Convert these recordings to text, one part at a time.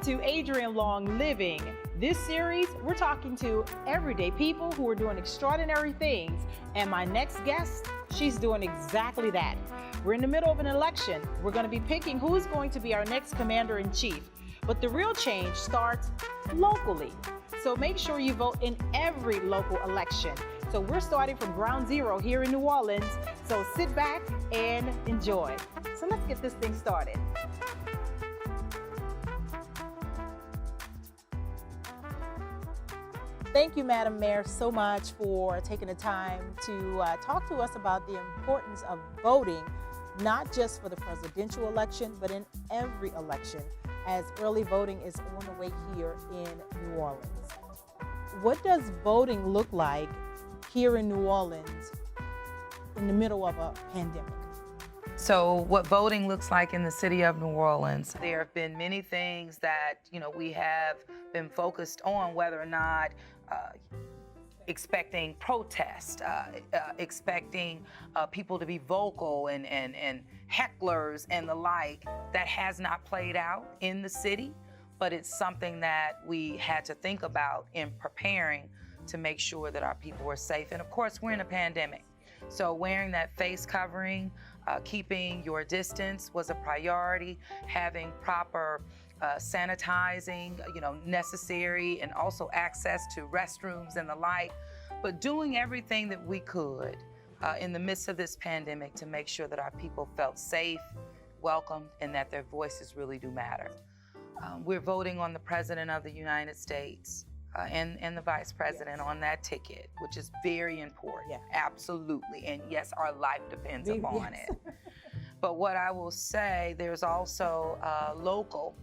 to Adrian Long Living. This series, we're talking to everyday people who are doing extraordinary things. And my next guest, she's doing exactly that. We're in the middle of an election. We're going to be picking who's going to be our next commander-in-chief. But the real change starts locally. So make sure you vote in every local election. So we're starting from ground zero here in New Orleans. So sit back and enjoy. So let's get this thing started. Thank you, Madam Mayor, so much for taking the time to talk to us about the importance of voting, not just for the presidential election, but in every election, as early voting is on the way here in New Orleans. What does voting look like here in New Orleans in the middle of a pandemic? So what voting looks like in the city of New Orleans, there have been many things that, we have been focused on, whether or not expecting protest, expecting people to be vocal and hecklers and the like. That has not played out in the city, but it's something that we had to think about in preparing to make sure that our people were safe. And of course, we're in a pandemic. So wearing that face covering, keeping your distance was a priority, having proper sanitizing, necessary, and also access to restrooms and the like, but doing everything that we could in the midst of this pandemic to make sure that our people felt safe, welcomed, and that their voices really do matter. We're voting on the President of the United States and the Vice President on that ticket, which is very important. Yeah. Absolutely. And yes, our life depends upon it. But what I will say, there's also local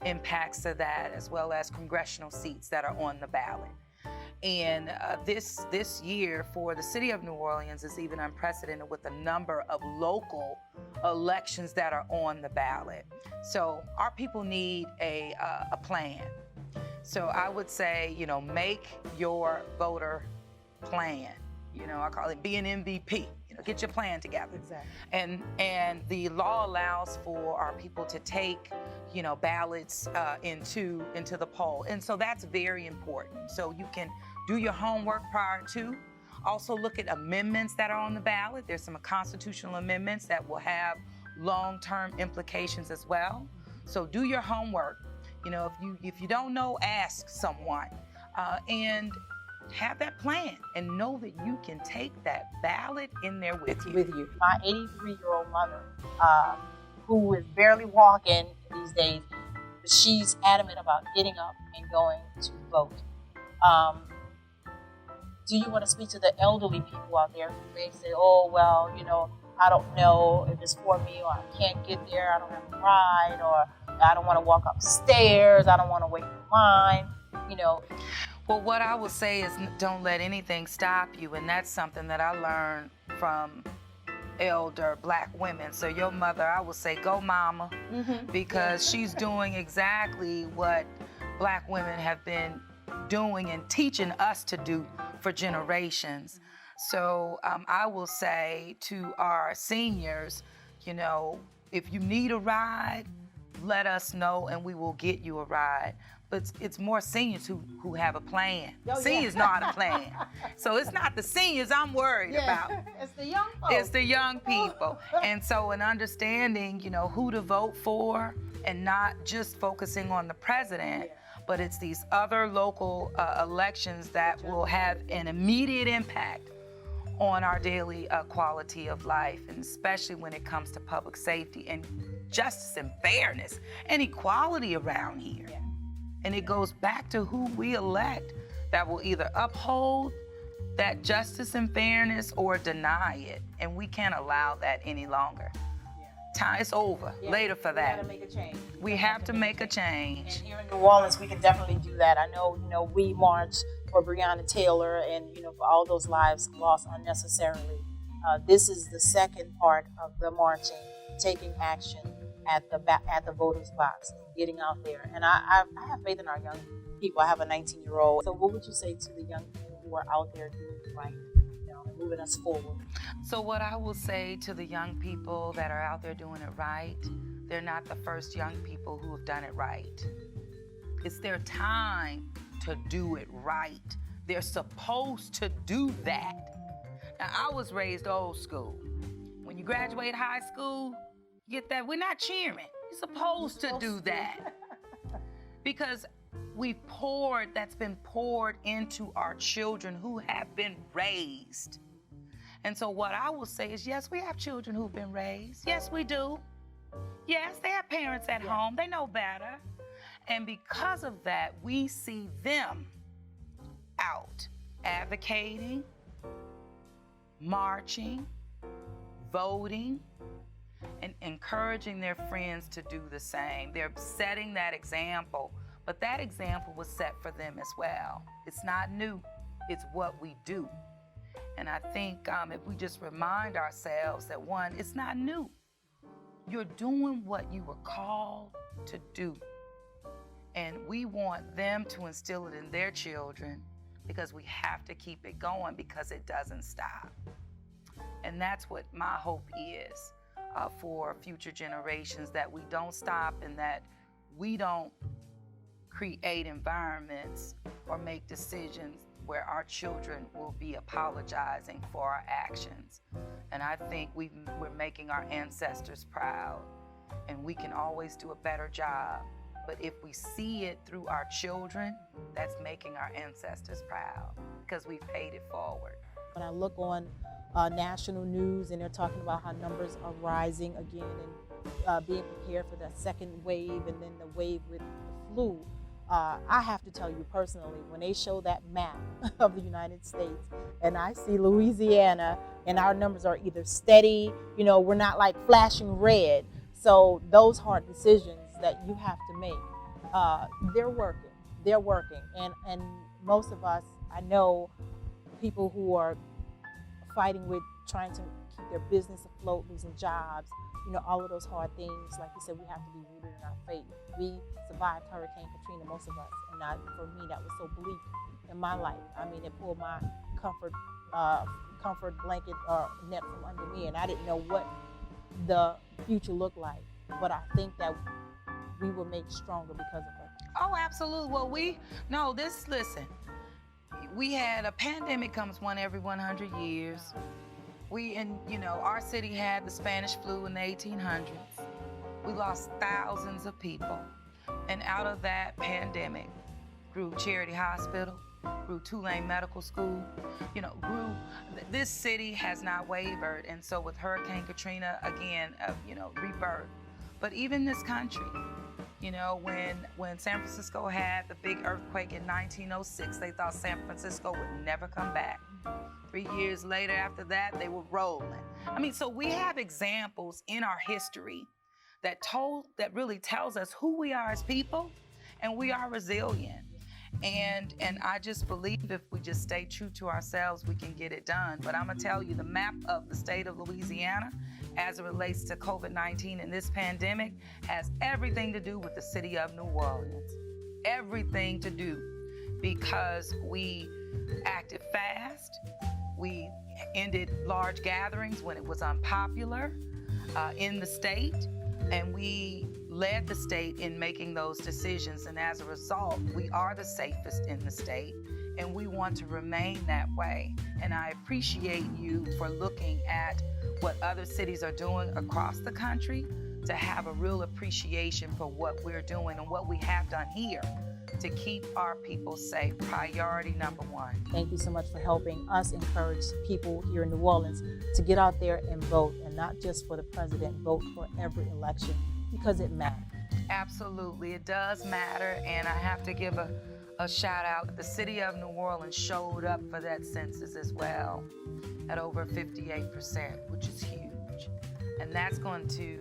impacts to that, as well as congressional seats that are on the ballot. And this year for the city of New Orleans is even unprecedented with the number of local elections that are on the ballot. So our people need a plan. So I would say, make your voter plan. I call it be an MVP. Get your plan together. Exactly. And the law allows for our people to take, ballots into the poll. And so that's very important. So you can do your homework prior to. Also look at amendments that are on the ballot. There's some constitutional amendments that will have long-term implications as well. So do your homework. If you don't know, ask someone. And have that plan and know that you can take that ballot in there with you. My 83-year-old mother, who is barely walking these days, but she's adamant about getting up and going to vote. Do you want to speak to the elderly people out there who may say, oh, well, I don't know if it's for me, or I can't get there, I don't have a ride, or I don't want to walk upstairs, I don't want to wait in line, Well, what I will say is don't let anything stop you, and that's something that I learned from elder Black women. So your mother, I will say, go mama, because she's doing exactly what Black women have been doing and teaching us to do for generations. So I will say to our seniors, if you need a ride, let us know and we will get you a ride. But it's more seniors who have a plan. Seniors know how to plan. So it's not the seniors I'm worried about. It's the young folks. It's the young people. And so in understanding, who to vote for and not just focusing on the president, but it's these other local elections that will have an immediate impact on our daily quality of life, and especially when it comes to public safety and justice and fairness and equality around here. Yeah. And it goes back to who we elect that will either uphold that justice and fairness or deny it. And we can't allow that any longer. Time is over. Later for that. We gotta make a change. We have to make a change. And here in New Orleans, we can definitely do that. I know, we marched for Breonna Taylor and, for all those lives lost unnecessarily. This is the second part of the marching, taking action at the voters' box, getting out there. And I have faith in our young people. I have a 19-year-old. So what would you say to the young people who are out there doing it right, and moving us forward? So what I will say to the young people that are out there doing it right, they're not the first young people who have done it right. It's their time to do it right. They're supposed to do that. Now, I was raised old school. When you graduate high school, you get that, we're not cheering. You're supposed to do that. Because that's been poured into our children who have been raised. And so what I will say is, yes, we have children who've been raised. Yes, we do. Yes, they have parents at home. They know better. And because of that, we see them out advocating, marching, voting, and encouraging their friends to do the same. They're setting that example, but that example was set for them as well. It's not new. It's what we do. And I think if we just remind ourselves that, one, it's not new. You're doing what you were called to do. And we want them to instill it in their children, because we have to keep it going, because it doesn't stop. And that's what my hope is for future generations, that we don't stop and that we don't create environments or make decisions where our children will be apologizing for our actions. And I think we're making our ancestors proud, and we can always do a better job. But if we see it through our children, that's making our ancestors proud, because we've paid it forward. When I look on national news and they're talking about how numbers are rising again and being prepared for the second wave and then the wave with the flu, I have to tell you personally, when they show that map of the United States and I see Louisiana and our numbers are either steady, we're not like flashing red. So those hard decisions that you have to make, they're working. And most of us, I know people who are fighting with trying to keep their business afloat, losing jobs, all of those hard things. Like you said, we have to be rooted in our faith. We survived Hurricane Katrina, most of us, and for me, that was so bleak in my life. I mean, it pulled my comfort blanket or net from under me, and I didn't know what the future looked like. But I think that we were made stronger because of it. Oh, absolutely. Well, listen, we had a pandemic comes one every 100 years. Our city had the Spanish flu in the 1800s. We lost thousands of people. And out of that pandemic grew Charity Hospital, grew Tulane Medical School, this city has not wavered. And so with Hurricane Katrina, again, rebirth. But even this country, when San Francisco had the big earthquake in 1906, they thought San Francisco would never come back. 3 years later after that, they were rolling. I mean, so we have examples in our history that really tells us who we are as people, and we are resilient. And I just believe if we just stay true to ourselves, we can get it done. But I'm gonna tell you, the map of the state of Louisiana as it relates to COVID-19 and this pandemic has everything to do with the city of New Orleans. Everything to do, because we acted fast. We ended large gatherings when it was unpopular in the state, and we led the state in making those decisions. And as a result, we are the safest in the state, and we want to remain that way. And I appreciate you for looking at what other cities are doing across the country, to have a real appreciation for what we're doing and what we have done here to keep our people safe. Priority number one. Thank you so much for helping us encourage people here in New Orleans to get out there and vote, and not just for the president, vote for every election, because it matters. Absolutely, it does matter. And I have to give a shout out. The city of New Orleans showed up for that census as well at over 58%, which is huge. And that's going to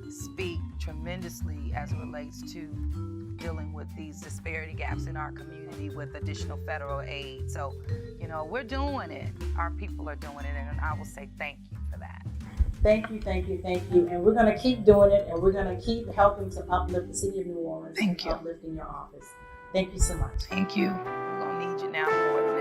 speak tremendously as it relates to dealing with these disparity gaps in our community with additional federal aid. So, we're doing it. Our people are doing it, and I will say thank you for that. Thank you. And we're going to keep doing it, and we're going to keep helping to uplift the city of New Orleans. Thank you. Uplifting your office. Thank you so much. Thank you. We're going to need you now more than